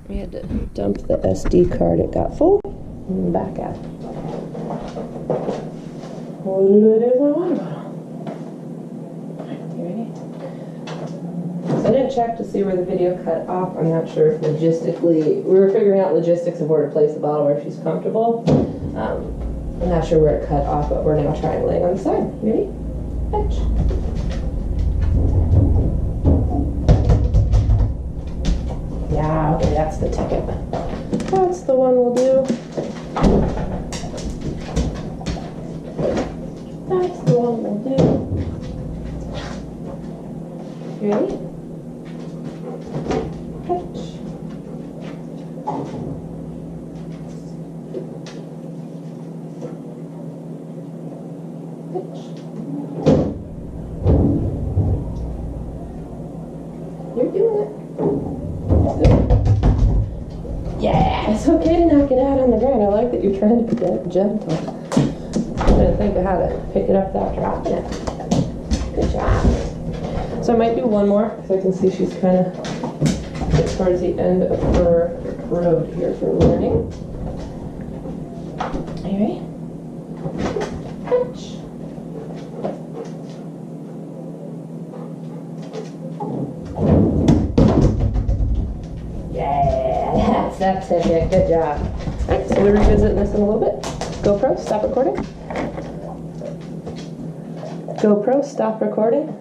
We had to dump the SD card. It got full. And back out. What did I do with my water bottle? You ready? So I didn't check to see where the video cut off. I'm not sure if logistically, we were figuring out logistics of where to place the bottle where she's comfortable. I'm not sure where it cut off, but we're now triangulating on the side. You ready? Fetch. Yeah, okay, that's the ticket. That's the one we'll do. That's the one we'll do. You ready? Fetch. Fetch. You're doing it. Yeah, it's okay to knock it out on the ground. I like that you're trying to be gentle. I'm going to think of how to pick it up without dropping it. Good job. So I might do one more because I can see she's kind of towards the end of her road here for learning. Are you ready? Fetch. That's it. Good job. Alright, so we'll revisit this in a little bit. GoPro, stop recording. GoPro, stop recording.